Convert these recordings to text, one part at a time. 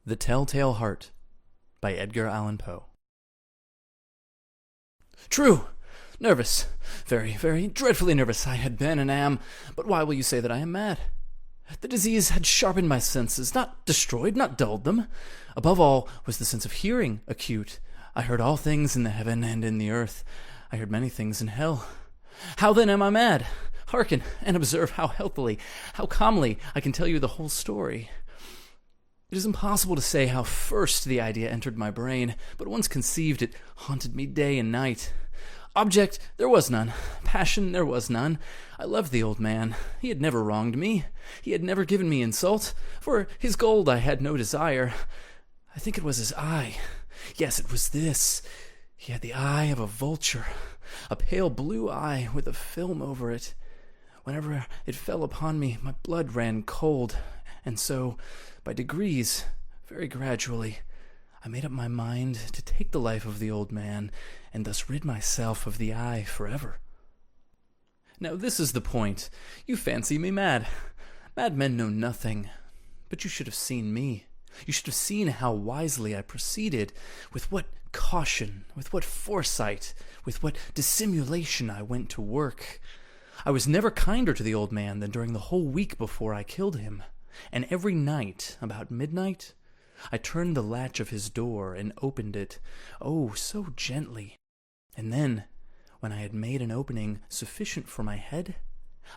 The Telltale Heart by Edgar Allan Poe. True! Nervous. Very, very dreadfully nervous I had been and am, but why will you say that I am mad? The disease had sharpened my senses, not destroyed, not dulled them. Above all was the sense of hearing acute. I heard all things in the heaven and in the earth. I heard many things in hell. How then am I mad? Hearken, and observe how healthily, how calmly I can tell you the whole story. It is impossible to say how first the idea entered my brain, but once conceived it haunted me day and night. Object there was none. Passion there was none. I loved the old man. He had never wronged me. He had never given me insult. For his gold I had no desire. I think it was his eye. Yes, it was this. He had the eye of a vulture, a pale blue eye with a film over it. Whenever it fell upon me, my blood ran cold, and so, by degrees, very gradually, I made up my mind to take the life of the old man, and thus rid myself of the eye forever. Now this is the point. You fancy me mad. Mad men know nothing. But you should have seen me. You should have seen how wisely I proceeded, with what caution, with what foresight, with what dissimulation I went to work. I was never kinder to the old man than during the whole week before I killed him. And every night, about midnight, I turned the latch of his door and opened it, oh, so gently. And then, when I had made an opening sufficient for my head,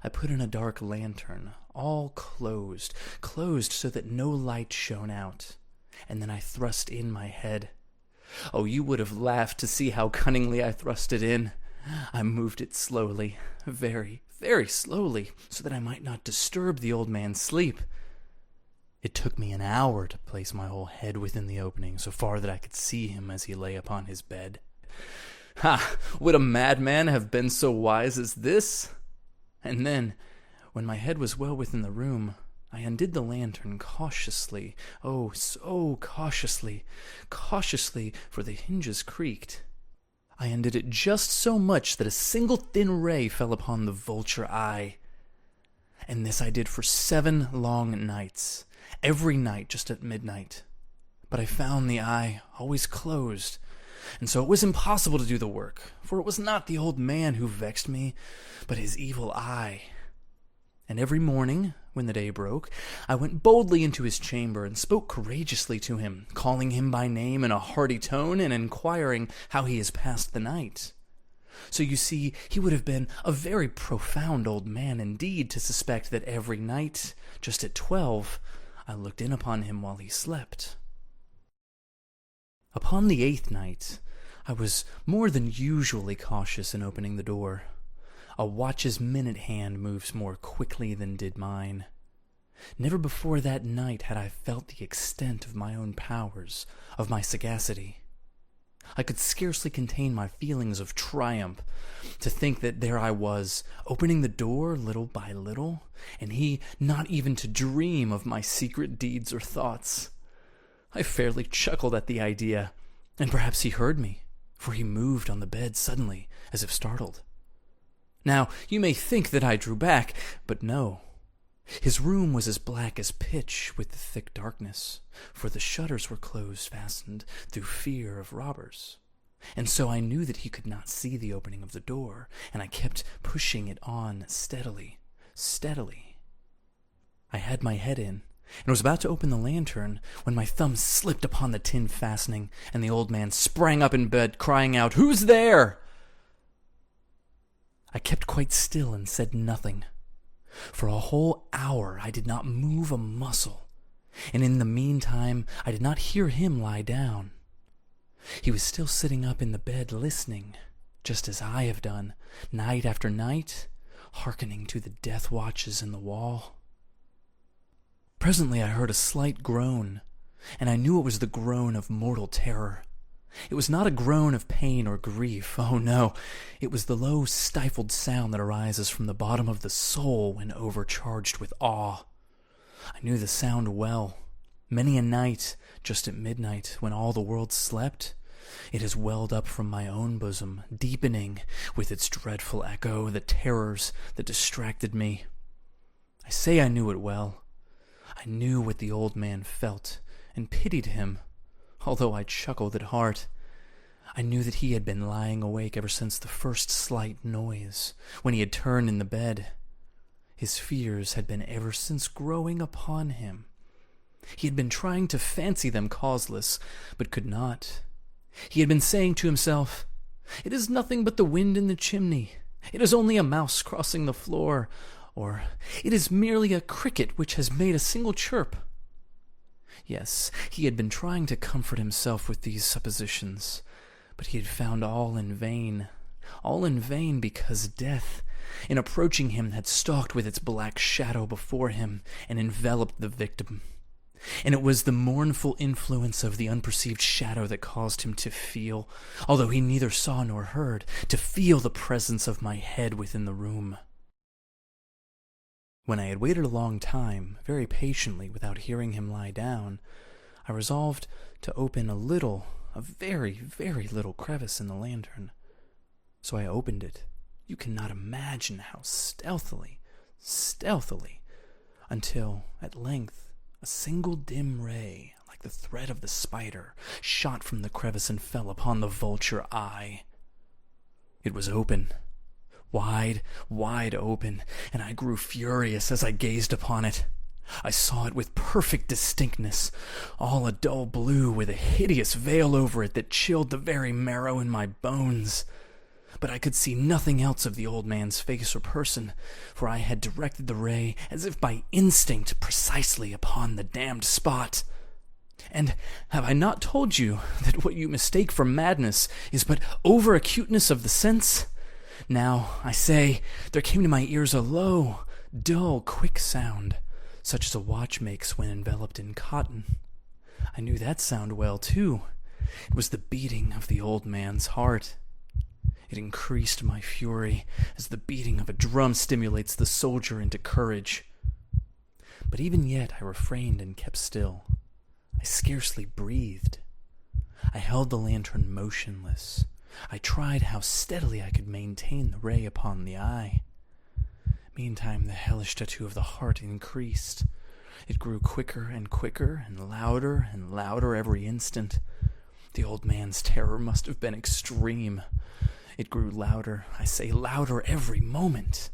I put in a dark lantern, all closed so that no light shone out, and then I thrust in my head. Oh, you would have laughed to see how cunningly I thrust it in. I moved it slowly, very, very slowly, so that I might not disturb the old man's sleep. It took me an hour to place my whole head within the opening, so far that I could see him as he lay upon his bed. Ha! Would a madman have been so wise as this? And then, when my head was well within the room, I undid the lantern cautiously, oh, so cautiously, for the hinges creaked. I undid it just so much that a single thin ray fell upon the vulture eye. And this I did for 7 long nights, every night just at midnight. But I found the eye always closed, and so it was impossible to do the work, for it was not the old man who vexed me, but his evil eye. And every morning, when the day broke, I went boldly into his chamber and spoke courageously to him, calling him by name in a hearty tone and inquiring how he has passed the night. So you see, he would have been a very profound old man indeed to suspect that every night, just at 12, I looked in upon him while he slept. Upon the 8th night, I was more than usually cautious in opening the door. A watch's minute hand moves more quickly than did mine. Never before that night had I felt the extent of my own powers, of my sagacity. I could scarcely contain my feelings of triumph, to think that there I was, opening the door little by little, and he not even to dream of my secret deeds or thoughts. I fairly chuckled at the idea, and perhaps he heard me, for he moved on the bed suddenly, as if startled. Now, you may think that I drew back, but no. His room was as black as pitch with the thick darkness, for the shutters were fastened through fear of robbers. And so I knew that he could not see the opening of the door, and I kept pushing it on steadily. I had my head in, and was about to open the lantern, when my thumb slipped upon the tin fastening, and the old man sprang up in bed, crying out, "Who's there?" I kept quite still and said nothing. For a whole hour I did not move a muscle, and in the meantime I did not hear him lie down. He was still sitting up in the bed listening, just as I have done, night after night, hearkening to the death watches in the wall. Presently I heard a slight groan, and I knew it was the groan of mortal terror. It was not a groan of pain or grief, oh no, it was the low stifled sound that arises from the bottom of the soul when overcharged with awe. I knew the sound well. Many a night, just at midnight, when all the world slept, it has welled up from my own bosom, deepening, with its dreadful echo, the terrors that distracted me. I say I knew it well. I knew what the old man felt, and pitied him, although I chuckled at heart. I knew that he had been lying awake ever since the first slight noise, when he had turned in the bed. His fears had been ever since growing upon him. He had been trying to fancy them causeless, but could not. He had been saying to himself, "It is nothing but the wind in the chimney. It is only a mouse crossing the floor," or "It is merely a cricket which has made a single chirp." Yes, he had been trying to comfort himself with these suppositions, but he had found all in vain because death, in approaching him, had stalked with its black shadow before him and enveloped the victim. And it was the mournful influence of the unperceived shadow that caused him to feel, although he neither saw nor heard, to feel the presence of my head within the room. When I had waited a long time, very patiently, without hearing him lie down, I resolved to open a very, very little crevice in the lantern. So I opened it. You cannot imagine how stealthily, until, at length, a single dim ray, like the thread of the spider, shot from the crevice and fell upon the vulture eye. It was open, wide open, and I grew furious as I gazed upon it. I saw it with perfect distinctness, all a dull blue with a hideous veil over it that chilled the very marrow in my bones. But I could see nothing else of the old man's face or person, for I had directed the ray, as if by instinct, precisely upon the damned spot. And have I not told you that what you mistake for madness is but over-acuteness of the sense? Now, I say, there came to my ears a low, dull, quick sound, such as a watch makes when enveloped in cotton. I knew that sound well, too. It was the beating of the old man's heart. It increased my fury, as the beating of a drum stimulates the soldier into courage. But even yet I refrained and kept still. I scarcely breathed. I held the lantern motionless. I tried how steadily I could maintain the ray upon the eye. Meantime, the hellish tattoo of the heart increased. It grew quicker and quicker, and louder every instant. The old man's terror must have been extreme. It grew louder, I say louder every moment.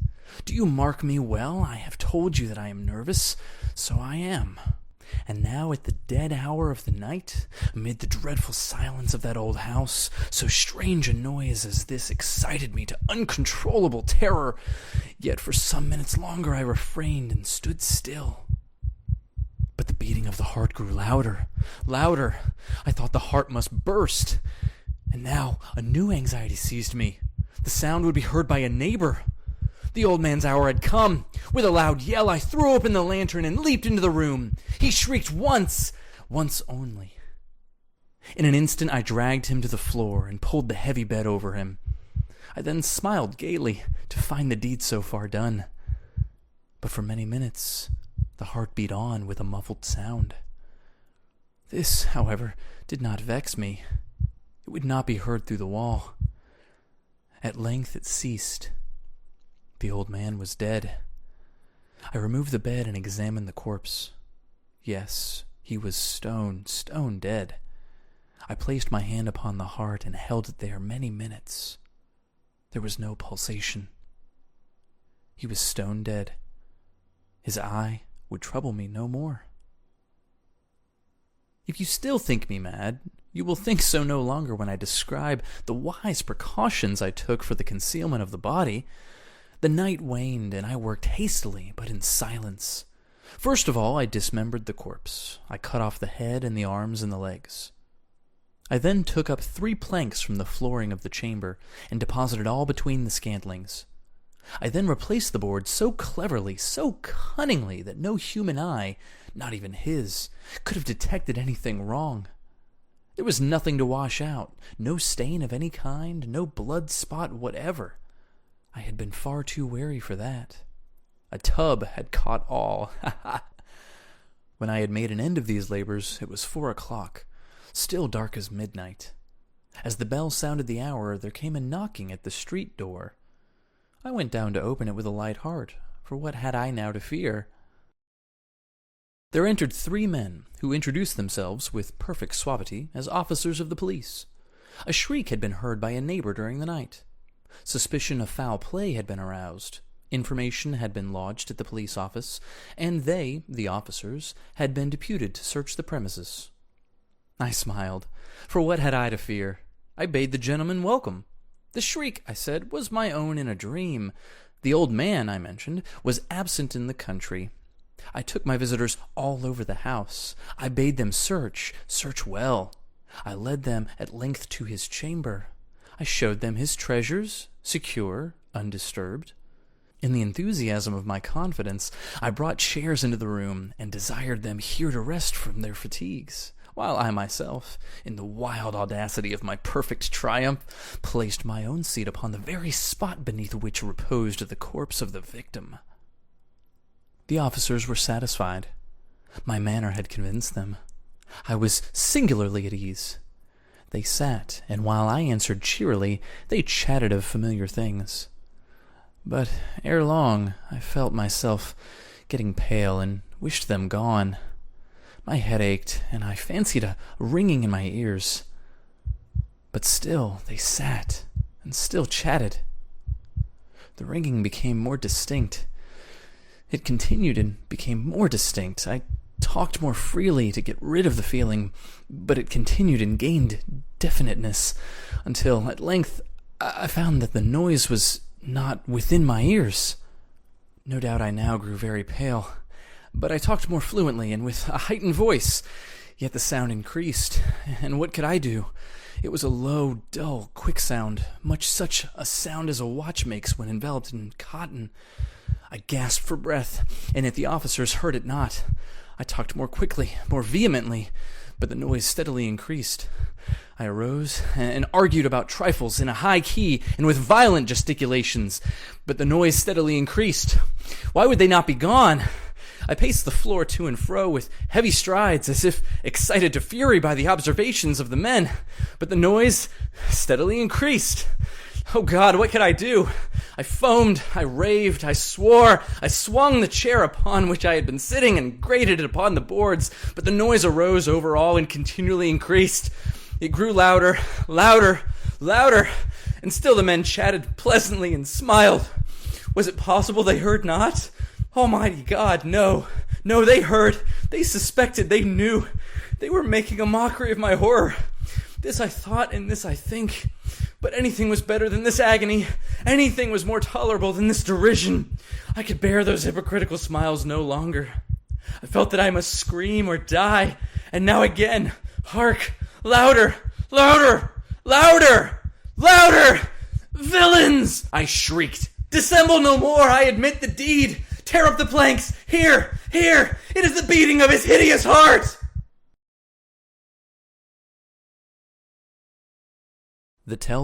Do you mark me well? I have told you that I am nervous, so I am. And now at the dead hour of the night, amid the dreadful silence of that old house, so strange a noise as this excited me to uncontrollable terror. Yet for some minutes longer I refrained and stood still. But the beating of the heart grew louder. I thought the heart must burst. And now a new anxiety seized me. The sound would be heard by a neighbor. The old man's hour had come. With a loud yell, I threw open the lantern and leaped into the room. He shrieked once only. In an instant, I dragged him to the floor and pulled the heavy bed over him. I then smiled gaily to find the deed so far done. But for many minutes, the heart beat on with a muffled sound. This, however, did not vex me. It would not be heard through the wall. At length it ceased. The old man was dead. I removed the bed and examined the corpse. Yes, he was stone dead. I placed my hand upon the heart and held it there many minutes. There was no pulsation. He was stone dead. His eye would trouble me no more. If you still think me mad, you will think so no longer when I describe the wise precautions I took for the concealment of the body. The night waned, and I worked hastily, but in silence. First of all, I dismembered the corpse. I cut off the head and the arms and the legs. I then took up 3 planks from the flooring of the chamber and deposited all between the scantlings. I then replaced the board so cleverly, so cunningly, that no human eye, not even his, could have detected anything wrong. There was nothing to wash out, no stain of any kind, no blood spot whatever. I had been far too wary for that. A tub had caught all. When I had made an end of these labors, it was 4 o'clock, still dark as midnight. As the bell sounded the hour, there came a knocking at the street door. I went down to open it with a light heart, for what had I now to fear? there entered 3 men who introduced themselves with perfect suavity as officers of the police. A shriek had been heard by a neighbor during the night. Suspicion of foul play had been aroused. Information had been lodged at the police office, and they, the officers, had been deputed to search the premises. I smiled, for what had I to fear? I bade the gentlemen welcome. The shriek, I said, was my own in a dream. The old man, I mentioned, was absent in the country. I took my visitors all over the house. I bade them search well. I led them at length to his chamber. I showed them his treasures, secure, undisturbed. In the enthusiasm of my confidence, I brought chairs into the room and desired them here to rest from their fatigues, while I myself, in the wild audacity of my perfect triumph, placed my own seat upon the very spot beneath which reposed the corpse of the victim. The officers were satisfied. My manner had convinced them. I was singularly at ease. They sat, and while I answered cheerily, they chatted of familiar things. But ere long I felt myself getting pale and wished them gone. My head ached, and I fancied a ringing in my ears. But still they sat, and still chatted. The ringing became more distinct. It continued and became more distinct. I talked more freely to get rid of the feeling, but it continued and gained definiteness, until at length I found that the noise was not within my ears. No doubt I now grew very pale, but I talked more fluently and with a heightened voice. Yet the sound increased, and what could I do? It was a low, dull, quick sound, much such a sound as a watch makes when enveloped in cotton. I gasped for breath, and yet the officers heard it not. I talked more quickly, more vehemently, but the noise steadily increased. I arose and argued about trifles in a high key and with violent gesticulations, but the noise steadily increased. Why would they not be gone? I paced the floor to and fro with heavy strides, as if excited to fury by the observations of the men, but the noise steadily increased. Oh God, what could I do? I foamed, I raved, I swore, I swung the chair upon which I had been sitting and grated it upon the boards, but the noise arose over all and continually increased. It grew louder, louder, louder, and still the men chatted pleasantly and smiled. Was it possible they heard not? Almighty God, no, they heard, they suspected, they knew. They were making a mockery of my horror. This I thought, and this I think. But anything was better than this agony. Anything was more tolerable than this derision. I could bear those hypocritical smiles no longer. I felt that I must scream or die. And now again, hark, louder, louder, louder, louder! Villains! I shrieked. Dissemble no more, I admit the deed. Tear up the planks. Here, it is the beating of his hideous heart! The Telltale